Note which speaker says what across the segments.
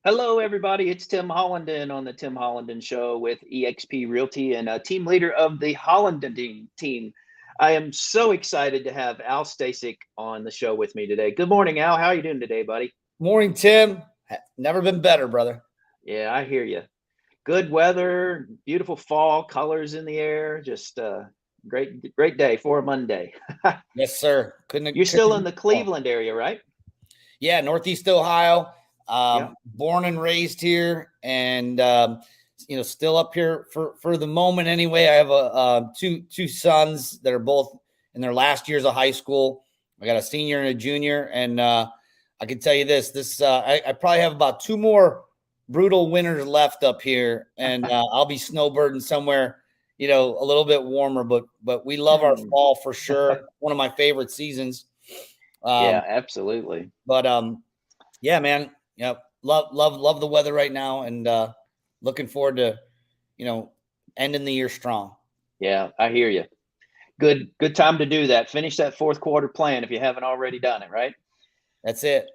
Speaker 1: Hello, everybody. It's Tim Hollinden on the Tim Hollinden Show with eXp Realty and team leader of the Hollinden team. I am so excited to have Al Stasek on the show with me today. Good morning, Al. How are you doing today, buddy?
Speaker 2: Morning, Tim. Never been better, brother.
Speaker 1: Yeah, I hear you. Good weather, beautiful fall colors in the air. Just great day for a Monday.
Speaker 2: Yes, sir. Couldn't.
Speaker 1: You're still in the Cleveland area, right?
Speaker 2: Yeah, Northeast Ohio.
Speaker 1: Yeah.
Speaker 2: Born and raised here, and still up here for the moment. Anyway, I have two sons that are both in their last years of high school. I got a senior and a junior, and I can tell you this. I probably have about two more brutal winters left up here, and I'll be snowbirding somewhere, a little bit warmer. But we love our fall for sure. One of my favorite seasons.
Speaker 1: Yeah, absolutely.
Speaker 2: But yeah, man. Yeah, love the weather right now, and looking forward to, ending the year strong.
Speaker 1: Yeah, I hear you. Good time to do that. Finish that fourth quarter plan if you haven't already done it, right?
Speaker 2: That's it.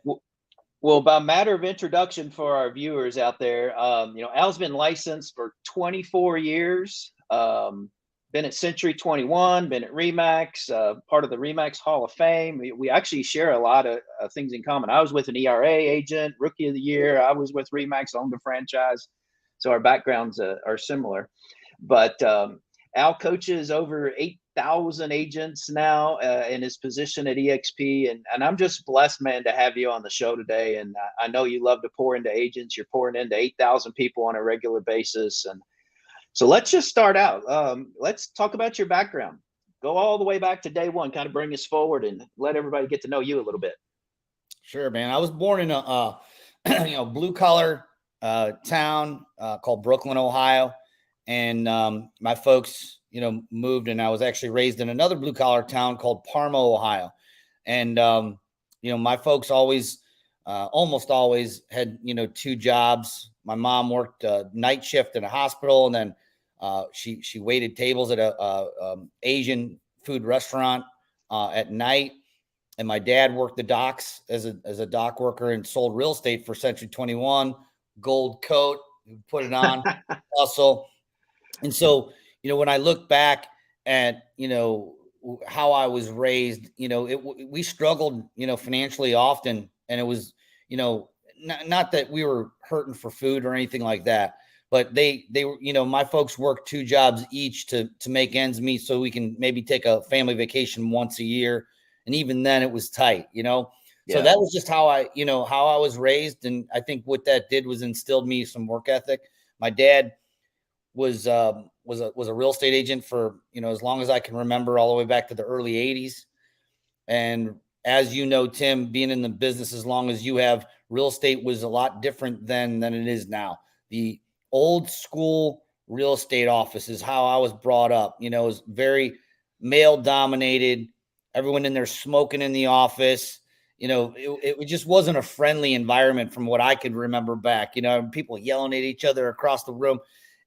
Speaker 1: Well, by matter of introduction for our viewers out there, Al's been licensed for 24 years. Been at Century 21, been at Remax, part of the Remax Hall of Fame. We actually share a lot of things in common. I was with an ERA agent, Rookie of the Year. I was with Remax, owned the franchise. So our backgrounds are similar. But Al coaches over 8,000 agents now in his position at eXp. And I'm just blessed, man, to have you on the show today. And I know you love to pour into agents. You're pouring into 8,000 people on a regular basis. And so let's just start out. Let's talk about your background. Go all the way back to day one, kind of bring us forward and let everybody get to know you a little bit.
Speaker 2: Sure, man. I was born in a blue collar town called Brooklyn, Ohio, and my folks moved, and I was actually raised in another blue collar town called Parma, Ohio. And my folks almost always had two jobs. My mom worked night shift in a hospital, and then she waited tables at a Asian food restaurant at night. And my dad worked the docks as a dock worker and sold real estate for Century 21. Gold coat, put it on, hustle. And so, when I look back at how I was raised, we struggled, financially often, and it was, not that we were hurting for food or anything like that, but they were, my folks worked two jobs each to make ends meet so we can maybe take a family vacation once a year. And even then it was tight,
Speaker 1: Yeah.
Speaker 2: So that was just how I was raised. And I think what that did was instilled me some work ethic. My dad was a real estate agent for, as long as I can remember, all the way back to the early 80s. And as you know, Tim, being in the business as long as you have, real estate was a lot different than it is now. The old school real estate office is how I was brought up. It was very male dominated. Everyone in there smoking in the office. It just wasn't a friendly environment from what I could remember back. People yelling at each other across the room.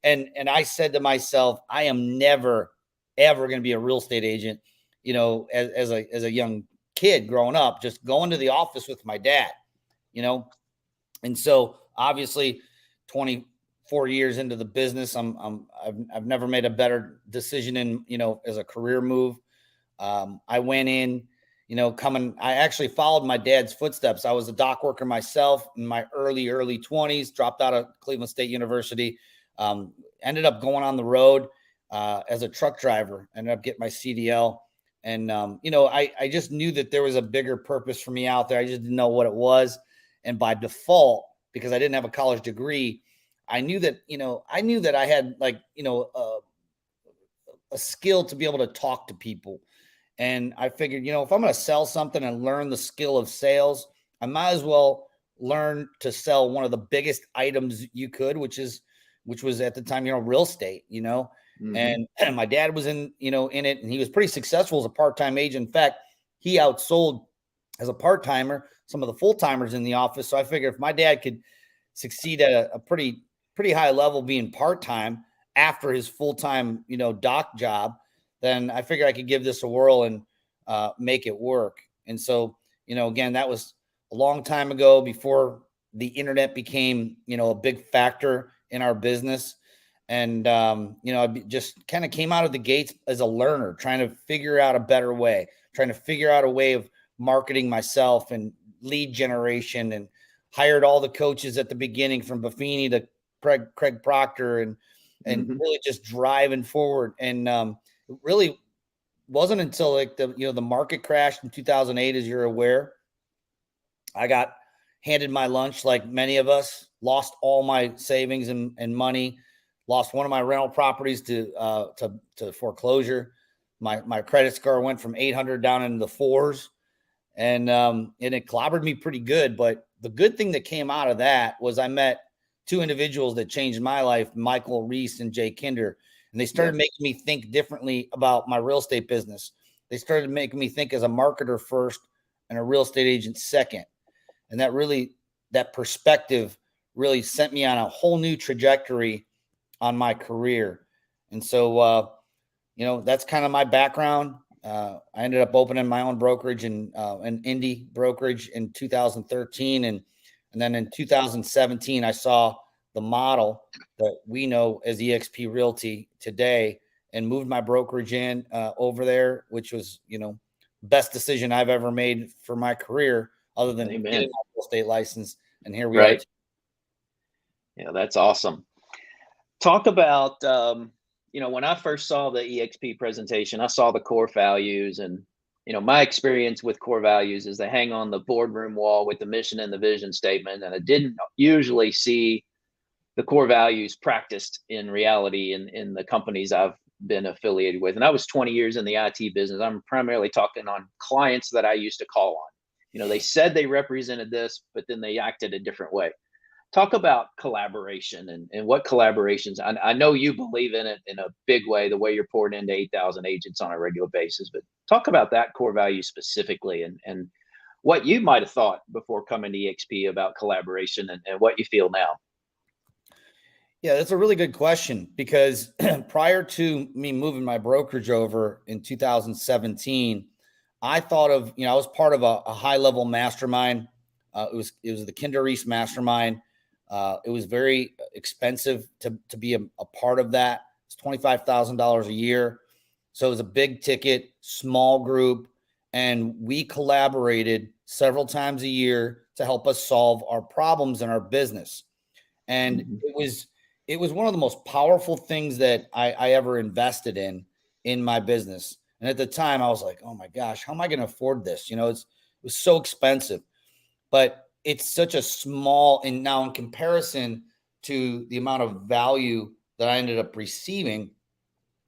Speaker 2: And I said to myself, I am never, ever going to be a real estate agent, as a young kid growing up, just going to the office with my dad, And so obviously 24 years into the business, I've never made a better decision in, as a career move. I went in, I actually followed my dad's footsteps. I was a dock worker myself in my early 20s, dropped out of Cleveland State University, ended up going on the road as a truck driver, ended up getting my CDL. And, I just knew that there was a bigger purpose for me out there. I just didn't know what it was. And by default, because I didn't have a college degree, I knew that I had a skill to be able to talk to people. And I figured, if I'm going to sell something and learn the skill of sales, I might as well learn to sell one of the biggest items you could, which was at the time, real estate, Mm-hmm. And my dad was in it, and he was pretty successful as a part-time agent. In fact, he outsold as a part-timer some of the full-timers in the office. So I figured if my dad could succeed at a pretty high level being part-time after his full-time, dock job, then I figured I could give this a whirl and make it work. And so, again, that was a long time ago before the internet became, a big factor in our business. And, I just kind of came out of the gates as a learner, trying to figure out a better way, trying to figure out a way of marketing myself and lead generation, and hired all the coaches at the beginning from Buffini to Craig Proctor, and really just driving forward. And it really wasn't until like the market crashed in 2008, as you're aware. I got handed my lunch like many of us, lost all my savings and money, lost one of my rental properties to foreclosure. My credit score went from 800 down into the fours, and it clobbered me pretty good. But the good thing that came out of that was I met two individuals that changed my life, Michael Reese and Jay Kinder, and they started making me think differently about my real estate business. They started making me think as a marketer first and a real estate agent second. And that perspective really sent me on a whole new trajectory on my career. And so, that's kind of my background. I ended up opening my own brokerage and an indie brokerage in 2013. And then in 2017, I saw the model that we know as EXP Realty today, and moved my brokerage in over there, which was, best decision I've ever made for my career, other than getting my real estate license. And here we are.
Speaker 1: Yeah, that's awesome. Talk about, when I first saw the EXP presentation, I saw the core values, and, my experience with core values is they hang on the boardroom wall with the mission and the vision statement. And I didn't usually see the core values practiced in reality in the companies I've been affiliated with. And I was 20 years in the IT business. I'm primarily talking on clients that I used to call on. They said they represented this, but then they acted a different way. Talk about collaboration and what collaborations. I know you believe in it in a big way, the way you're pouring into 8,000 agents on a regular basis, but talk about that core value specifically, and what you might have thought before coming to EXP about collaboration, and what you feel now.
Speaker 2: Yeah, that's a really good question, because prior to me moving my brokerage over in 2017, I thought of, I was part of a high level mastermind. It was the Kinder Reese mastermind. It was very expensive to be a part of that. It's $25,000 a year. So it was a big ticket, small group, and we collaborated several times a year to help us solve our problems in our business. And it was one of the most powerful things that I ever invested in my business. And at the time I was like, oh my gosh, how am I going to afford this? It was so expensive, but it's such a small, and now in comparison to the amount of value that I ended up receiving,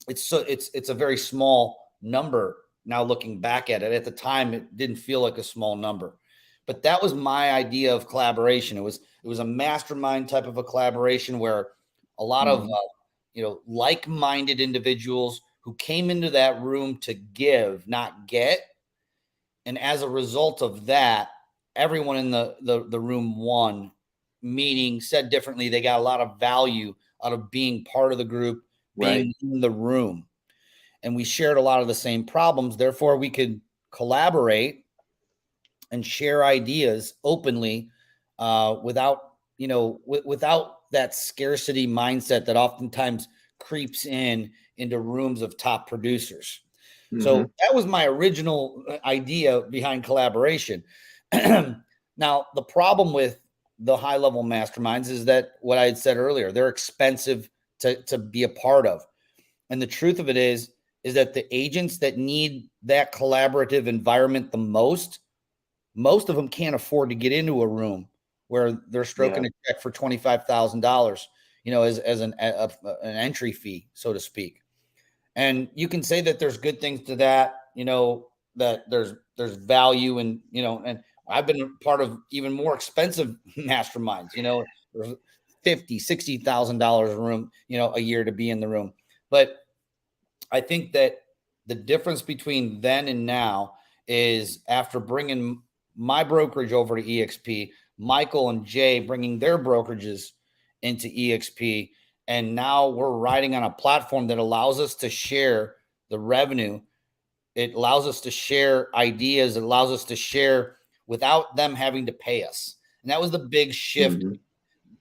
Speaker 2: it's a very small number now looking back at it. At the time, it didn't feel like a small number, but that was my idea of collaboration. It was a mastermind type of a collaboration where a lot of like-minded individuals who came into that room to give, not get. And as a result of that, everyone in the room won, meaning, said differently, they got a lot of value out of being part of the group, being in the room. And we shared a lot of the same problems. Therefore, we could collaborate and share ideas openly, without that scarcity mindset that oftentimes creeps into rooms of top producers. So that was my original idea behind collaboration. Now, the problem with the high level masterminds is that what I had said earlier, they're expensive to be a part of. And the truth of it is that the agents that need that collaborative environment the most of them can't afford to get into a room where they're stroking a check for $25,000, as an entry fee, so to speak. And you can say that there's good things to that, that there's value, and I've been part of even more expensive masterminds, $50,000, $60,000 a room, a year to be in the room. But I think that the difference between then and now is, after bringing my brokerage over to EXP, Michael and Jay bringing their brokerages into EXP, and now we're riding on a platform that allows us to share the revenue. It allows us to share ideas. It allows us to share without them having to pay us. And that was the big shift.
Speaker 1: Mhm.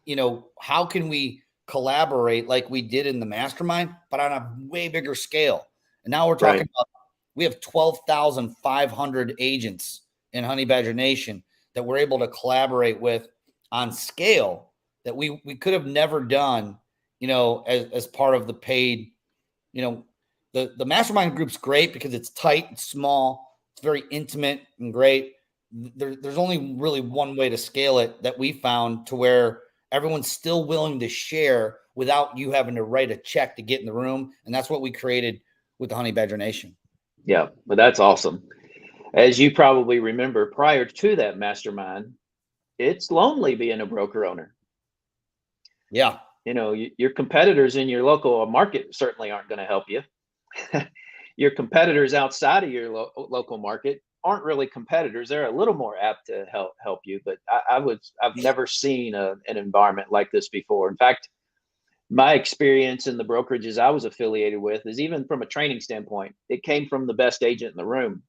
Speaker 2: You know, how can we collaborate like we did in the mastermind, but on a way bigger scale? And now we're talking
Speaker 1: Right.
Speaker 2: about, we have 12,500 agents in Honey Badger Nation that we're able to collaborate with on scale that we could have never done, you know, as part of the paid, you know, the mastermind group's great because it's tight, it's small, it's very intimate and great. There's only really one way to scale it that we found, to where everyone's still willing to share without you having to write a check to get in the room. And that's what we created with the Honey Badger Nation.
Speaker 1: Yeah, but that's awesome. As you probably remember, prior to that mastermind, it's lonely being a broker owner.
Speaker 2: Yeah.
Speaker 1: You know, your competitors in your local market certainly aren't going to help you. Your competitors outside of your local market aren't really competitors. They're a little more apt to help you. But I've never seen an environment like this before. In fact, my experience in the brokerages I was affiliated with is, even from a training standpoint, it came from the best agent in the room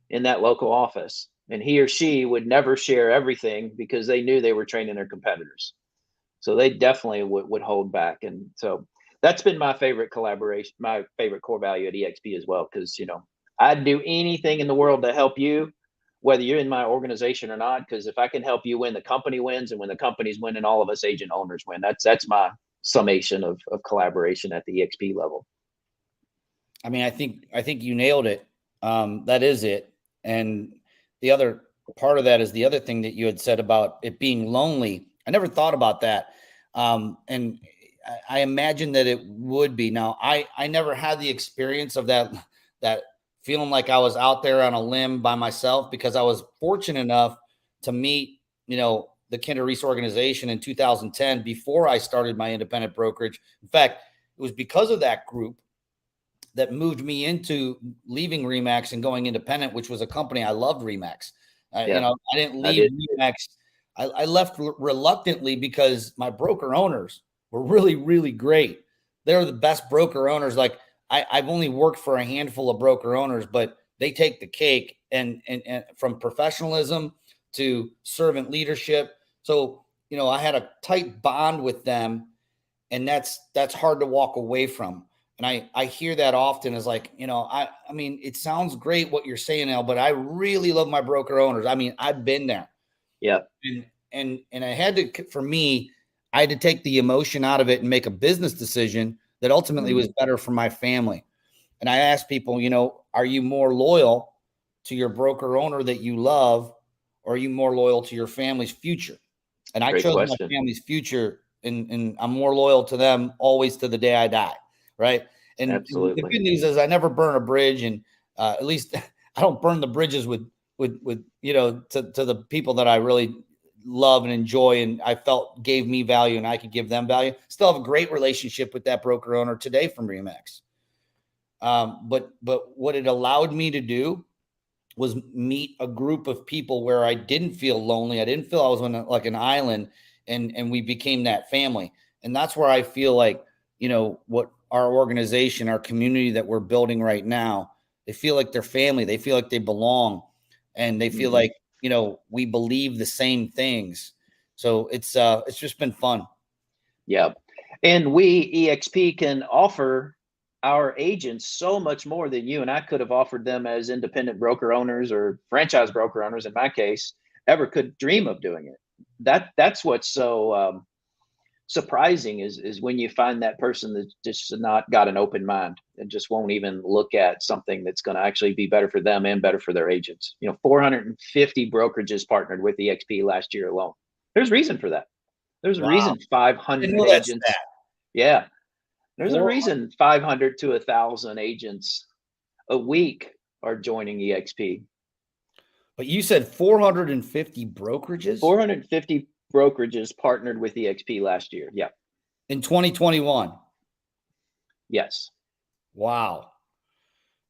Speaker 1: in that local office. And he or she would never share everything because they knew they were training their competitors. So they definitely would hold back. And so that's been my favorite collaboration, my favorite core value at EXP as well. Cause you know, I'd do anything in the world to help you, whether you're in my organization or not. Cause if I can help you win, the company wins. And when the company's winning, all of us agent owners win. That's my summation of collaboration at the EXP level.
Speaker 2: I mean, I think you nailed it. That is it. And the other part of that is the other thing that you had said about it being lonely. I never thought about that. And I imagine that it would be. Now, I never had the experience of that feeling like I was out there on a limb by myself, because I was fortunate enough to meet, you know, the Kinder Reese organization in 2010 before I started my independent brokerage. In fact, it was because of that group that moved me into leaving Remax and going independent, which was a company I loved. Remax.
Speaker 1: Yeah,
Speaker 2: you know, I didn't
Speaker 1: I
Speaker 2: leave
Speaker 1: did.
Speaker 2: Remax. I left reluctantly because my broker owners were really, really great. They're the best broker owners. Like, I've only worked for a handful of broker owners, but they take the cake, and from professionalism to servant leadership. So, you know, I had a tight bond with them, and that's hard to walk away from. And I hear that often, as like, you know, I mean, it sounds great what you're saying, Al, but I really love my broker owners. I mean, I've been there.
Speaker 1: Yeah.
Speaker 2: And I had to, for me, I had to take the emotion out of it and make a business decision that ultimately was better for my family. And I asked people, you know, are you more loyal to your broker owner that you love, or are you more loyal to your family's future? And I
Speaker 1: Great
Speaker 2: chose my
Speaker 1: question.
Speaker 2: family's future, and I'm more loyal to them always to the day I die. Right. And the
Speaker 1: Absolutely.
Speaker 2: good news is I never burn a bridge, and at least I don't burn the bridges with you know, to the people that I really love and enjoy, and I felt gave me value, and I could give them value. Still have a great relationship with that broker owner today from Remax. But what it allowed me to do was meet a group of people where I didn't feel lonely. I didn't feel I was on like an island, and we became that family. And that's where I feel like, you know, what our organization, our community that we're building right now, they feel like they're family. They feel like they belong, and they feel like, you know, we believe the same things. So it's just been fun.
Speaker 1: Yeah. And we, EXP, can offer our agents so much more than you and I could have offered them as independent broker owners, or franchise broker owners, in my case, ever could dream of doing it. That's what's so surprising, is when you find that person that just not got an open mind and just won't even look at something that's going to actually be better for them and better for their agents. You know, 450 brokerages partnered with EXP last year alone. There's reason for that. There's a
Speaker 2: Wow.
Speaker 1: reason
Speaker 2: I
Speaker 1: 500
Speaker 2: know that's
Speaker 1: agents.
Speaker 2: that.
Speaker 1: Yeah. There's a
Speaker 2: Four,
Speaker 1: reason 500 to 1,000 agents a week are joining EXP.
Speaker 2: but you said 450 brokerages
Speaker 1: 450 brokerages partnered with EXP last year. Yeah.
Speaker 2: in 2021.
Speaker 1: Yes.
Speaker 2: Wow.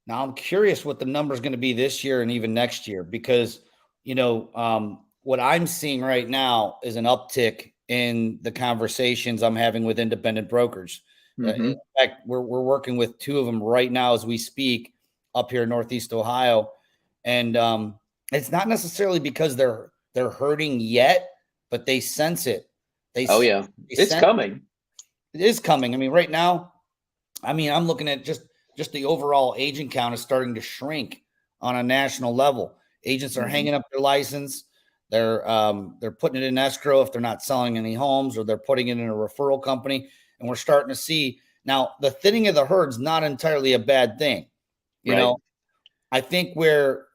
Speaker 2: Now I'm curious what the number is going to be this year and even next year, because, you know, what I'm seeing right now is an uptick in the conversations I'm having with independent brokers. In fact, we're working with two of them right now as we speak up here in Northeast Ohio. And it's not necessarily because they're hurting yet. but they sense it.
Speaker 1: Oh yeah, it's coming.
Speaker 2: It is coming. I mean, right now, I'm looking at just the overall agent count is starting to shrink on a national level. Agents are hanging up their license. They're putting it in escrow if they're not selling any homes, or they're putting it in a referral company. And we're starting to see now the thinning of the herd is not entirely a bad thing. You know, I think where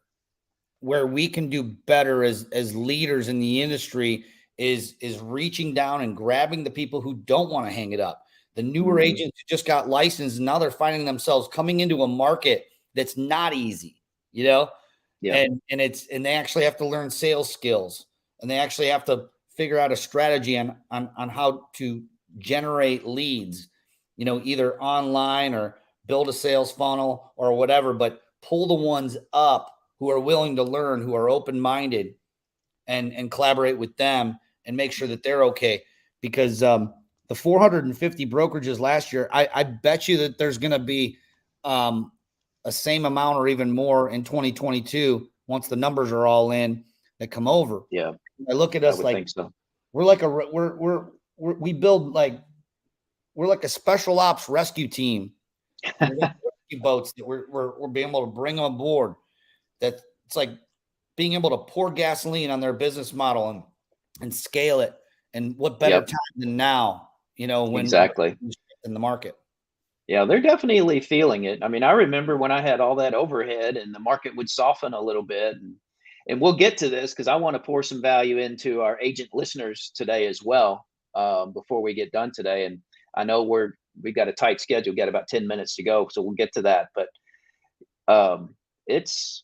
Speaker 2: we can do better as leaders in the industry is reaching down and grabbing the people who don't want to hang it up. The newer agents who just got licensed, and now they're finding themselves coming into a market that's not easy, you know?
Speaker 1: Yeah.
Speaker 2: And they actually have to learn sales skills, and they actually have to figure out a strategy on how to generate leads, you know, either online or build a sales funnel or whatever, but pull the ones up who are willing to learn, who are open-minded, and collaborate with them and make sure that they're okay. Because the 450 brokerages last year, I bet you that there's going to be a same amount or even more in 2022 once the numbers are all in that come over.
Speaker 1: Yeah.
Speaker 2: I look at us like
Speaker 1: think so.
Speaker 2: We're like we build like we're like a special ops rescue team. Rescue boats that we're being able to bring them aboard. That it's like being able to pour gasoline on their business model and scale it. And what better time than now, you know, when in the market.
Speaker 1: Yeah, they're definitely feeling it. I mean, I remember when I had all that overhead and the market would soften a little bit, and we'll get to this because I want to pour some value into our agent listeners today as well, before we get done today. And I know we got a tight schedule, got about 10 minutes to go, so we'll get to that. But it's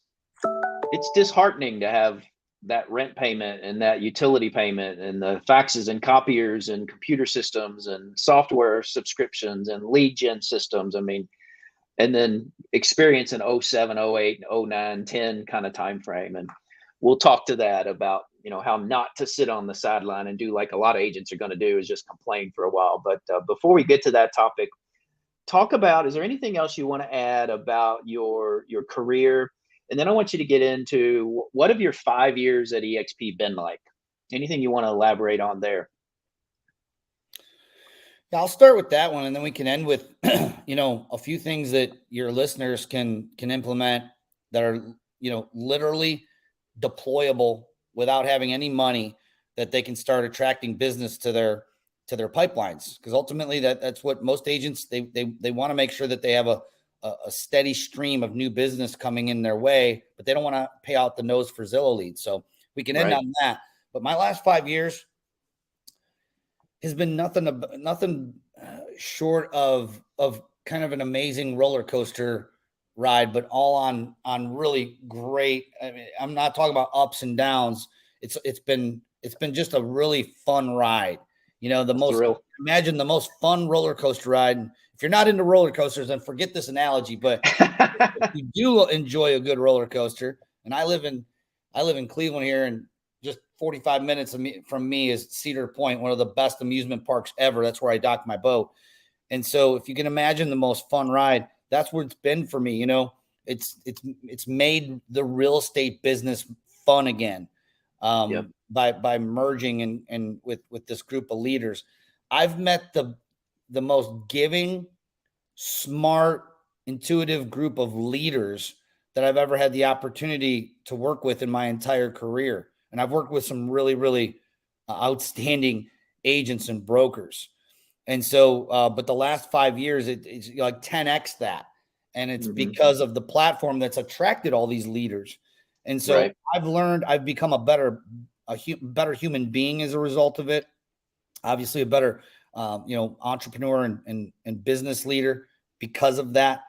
Speaker 1: disheartening to have that rent payment and that utility payment and the faxes and copiers and computer systems and software subscriptions and lead gen systems. I mean, and then experience in 07, 08, 09, 10 kind of time frame. And we'll talk to that about, you know, how not to sit on the sideline and do like a lot of agents are going to do, is just complain for a while. But before we get to that topic, talk about, is there anything else you want to add about your career? And then I want you to get into what have your 5 years at EXP been like? Anything you want to elaborate on there?
Speaker 2: Yeah, I'll start with that one, and then we can end with, you know, a few things that your listeners can implement that are, you know, literally deployable without having any money, that they can start attracting business to their pipelines. Because ultimately that's what most agents, they want to make sure that they have a steady stream of new business coming in their way, but they don't want to pay out the nose for Zillow leads. So we can end on that. But my last 5 years has been nothing short of kind of an amazing roller coaster ride, but all on really great. I mean, I'm not talking about ups and downs. It's been just a really fun ride. You know, imagine the most fun roller coaster ride. If you're not into roller coasters, then forget this analogy. But if you do enjoy a good roller coaster, and I live in Cleveland here, and just 45 minutes from me is Cedar Point, one of the best amusement parks ever. That's where I dock my boat. And so if you can imagine the most fun ride, that's what it's been for me. You know, it's made the real estate business fun again. By merging and with this group of leaders. I've met the most giving, smart, intuitive group of leaders that I've ever had the opportunity to work with in my entire career. And I've worked with some really, really outstanding agents and brokers. And so, but the last 5 years, it's like 10x that. And it's because of the platform that's attracted all these leaders. And so I've become a better human being as a result of it. Obviously a better, you know, entrepreneur and business leader because of that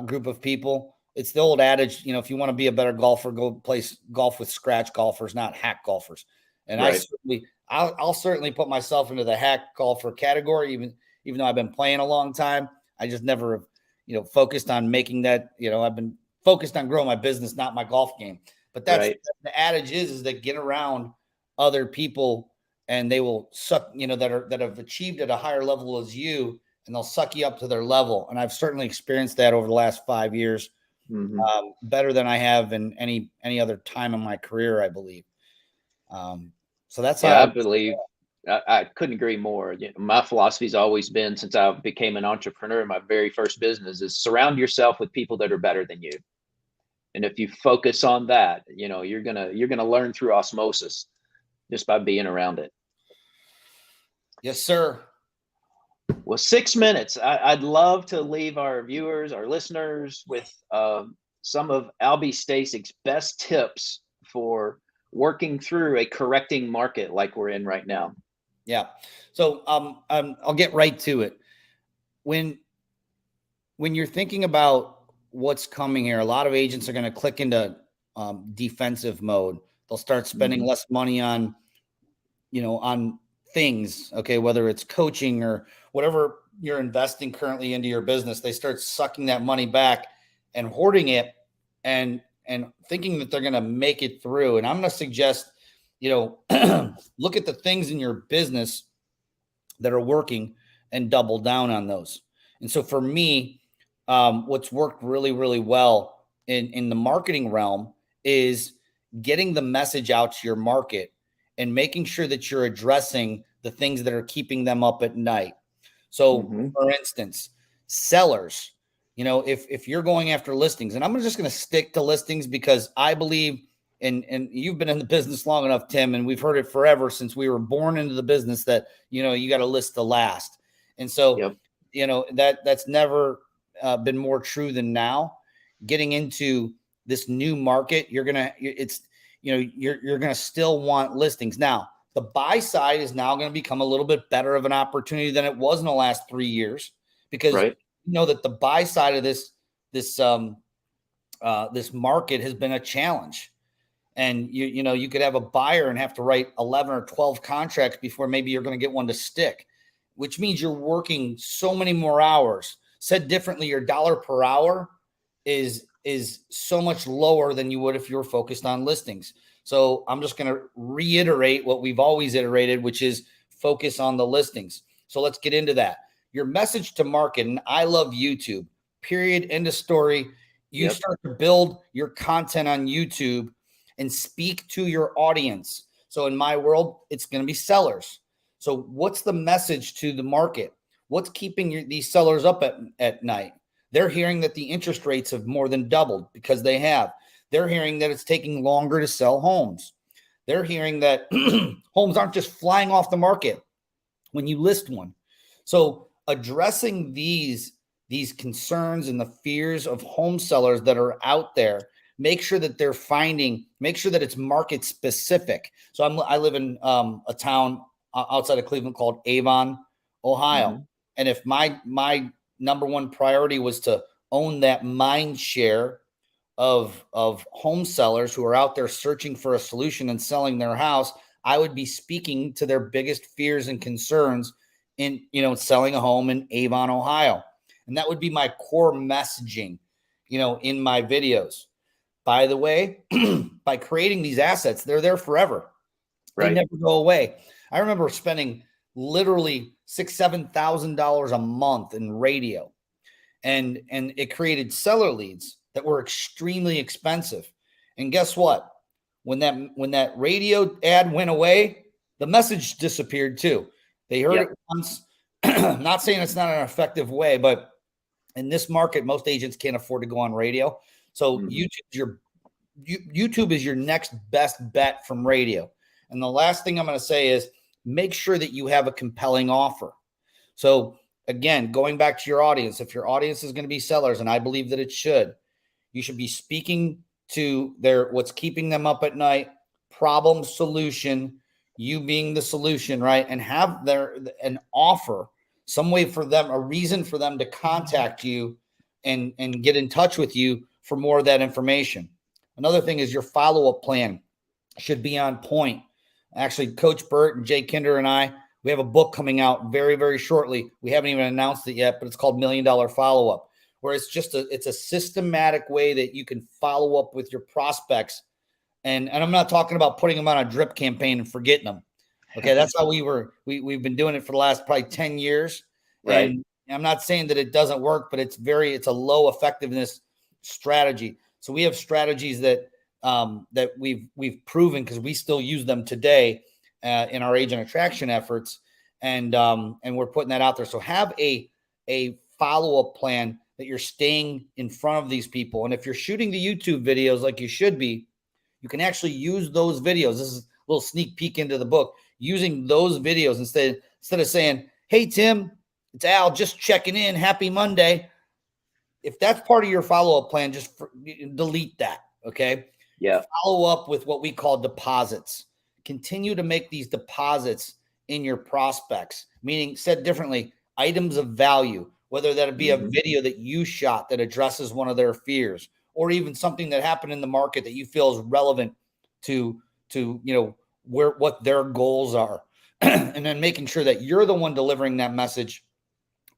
Speaker 2: group of people. It's the old adage, you know, if you want to be a better golfer, go play golf with scratch golfers, not hack golfers. And I'll certainly put myself into the hack golfer category, even though I've been playing a long time. I just never, you know, focused on making that, you know, I've been focused on growing my business, not my golf game. But that's the adage is that get around other people and they will suck, you know, that have achieved at a higher level as you, and they'll suck you up to their level. And I've certainly experienced that over the last 5 years, better than I have in any other time in my career, I believe. So that's
Speaker 1: Yeah,
Speaker 2: how
Speaker 1: I believe I couldn't agree more. My philosophy's always been, since I became an entrepreneur, my very first business is surround yourself with people that are better than you. And if you focus on that, you're gonna learn through osmosis just by being around it.
Speaker 2: yes, sir.
Speaker 1: Well, 6 minutes. I'd love to leave our viewers, our listeners, with some of Albie Stasek's best tips for working through a correcting market like we're in right now.
Speaker 2: Yeah. So I'll get right to it. When you're thinking about what's coming here, a lot of agents are going to click into defensive mode. They'll start spending less money on, on things. Okay. Whether it's coaching or whatever you're investing currently into your business, they start sucking that money back and hoarding it and thinking that they're going to make it through. And I'm going to suggest, look at the things in your business that are working and double down on those. And so for me, what's worked really, really well in the marketing realm is getting the message out to your market and making sure that you're addressing the things that are keeping them up at night. So for instance, sellers, if you're going after listings, and I'm just going to stick to listings because I believe, and you've been in the business long enough, Tim, and we've heard it forever since we were born into the business that, you got to list the last. And so, that's never been more true than now. Getting into this new market, you're going to still want listings. Now, the buy side is now going to become a little bit better of an opportunity than it was in the last 3 years, because that the buy side of this market has been a challenge. And you could have a buyer and have to write 11 or 12 contracts before maybe you're going to get one to stick, which means you're working so many more hours. Said differently, your dollar per hour is so much lower than you would if you were focused on listings. So I'm just going to reiterate what we've always iterated, which is focus on the listings. So let's get into that. Your message to market, and I love YouTube, period, end of story. You start to build your content on YouTube and speak to your audience. So in my world, it's going to be sellers. So what's the message to the market? What's keeping these sellers up at night? They're hearing that the interest rates have more than doubled, because they have. They're hearing that it's taking longer to sell homes. They're hearing that homes aren't just flying off the market when you list one. So addressing these concerns and the fears of home sellers that are out there, make sure that make sure that it's market specific. So I live in a town outside of Cleveland called Avon, Ohio. And if my number one priority was to own that mind share of home sellers who are out there searching for a solution and selling their house, I would be speaking to their biggest fears and concerns in, selling a home in Avon, Ohio. And that would be my core messaging, in my videos. By the way, by creating these assets, they're there forever. They never go away. I remember spending literally $6,000-$7,000 a month in radio, and it created seller leads that were extremely expensive. And guess what? When that radio ad went away, the message disappeared too. They heard it once. I'm not saying it's not an effective way, but in this market, most agents can't afford to go on radio. So YouTube is your next best bet from radio. And the last thing I'm going to say is make sure that you have a compelling offer. So again, going back to your audience, if your audience is going to be sellers, and I believe that it should, you should be speaking to what's keeping them up at night, problem, solution, you being the solution, right? And have an offer, some way for them, a reason for them to contact you and get in touch with you for more of that information. Another thing is your follow-up plan should be on point. Actually, Coach Burt and Jay Kinder and we have a book coming out very, very shortly. We haven't even announced it yet, but it's called $1 Million Follow-Up, where it's a systematic way that you can follow up with your prospects. And I'm not talking about putting them on a drip campaign and forgetting them. Okay. That's how we've been doing it for the last probably 10 years.
Speaker 1: Right.
Speaker 2: And I'm not saying that it doesn't work, but it's a low effectiveness strategy. So we have strategies that we've proven, because we still use them today, in our agent attraction efforts. And we're putting that out there. So have a follow-up plan that you're staying in front of these people. And if you're shooting the YouTube videos like you should be, you can actually use those videos. This is a little sneak peek into the book, using those videos instead of saying, hey, Tim, it's Al, just checking in. Happy Monday. If that's part of your follow-up plan, just delete that. Okay.
Speaker 1: Yeah.
Speaker 2: Follow up with what we call deposits. Continue to make these deposits in your prospects, meaning, said differently, items of value, whether that be a video that you shot that addresses one of their fears, or even something that happened in the market that you feel is relevant to what their goals are. And then making sure that you're the one delivering that message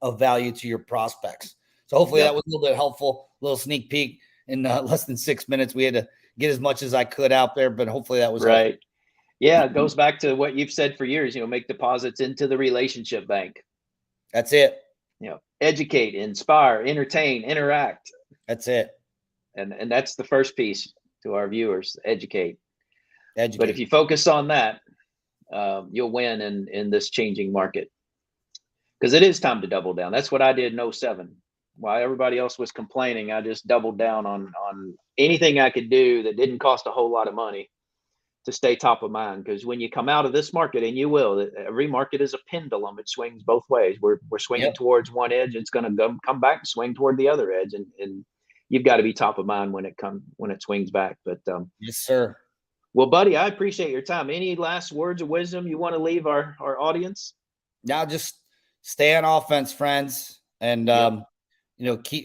Speaker 2: of value to your prospects. So hopefully that was a little bit helpful, a little sneak peek in less than 6 minutes. We had to get as much as I could out there, but hopefully that was
Speaker 1: right.
Speaker 2: helpful.
Speaker 1: Yeah, it goes back to what you've said for years, make deposits into the relationship bank.
Speaker 2: That's it.
Speaker 1: Educate, inspire, entertain, interact.
Speaker 2: That's it.
Speaker 1: And that's the first piece to our viewers, educate.
Speaker 2: Educate.
Speaker 1: But if you focus on that, you'll win in this changing market. Because it is time to double down. That's what I did in 2007. While everybody else was complaining, I just doubled down on anything I could do that didn't cost a whole lot of money to stay top of mind. Because when you come out of this market, and you will, every market is a pendulum. It swings both ways. We're swinging towards one edge. It's going to come back and swing toward the other edge. And you've got to be top of mind when it swings back. But
Speaker 2: yes, sir.
Speaker 1: Well, buddy, I appreciate your time. Any last words of wisdom you want to leave our audience?
Speaker 2: Now, just stay on offense, friends, and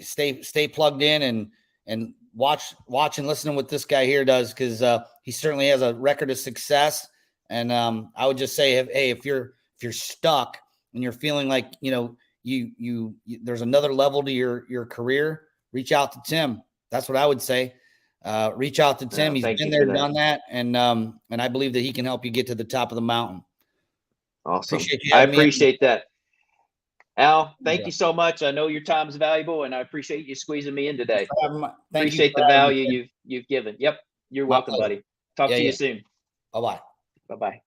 Speaker 2: stay plugged in and watch and listen to what this guy here does, because he certainly has a record of success. And I would just say, hey, if you're stuck and you're feeling like you there's another level to your career, reach out to Tim. That's what I would say. Reach out to Tim. He's been there, done that, and I believe that he can help you get to the top of the mountain.
Speaker 1: Awesome. I appreciate that. Al, thank you so much. I know your time is valuable, and I appreciate you squeezing me in today. Appreciate the value you've given. Yep. You're welcome, buddy. Talk to you soon.
Speaker 2: Bye-bye.
Speaker 1: Bye-bye.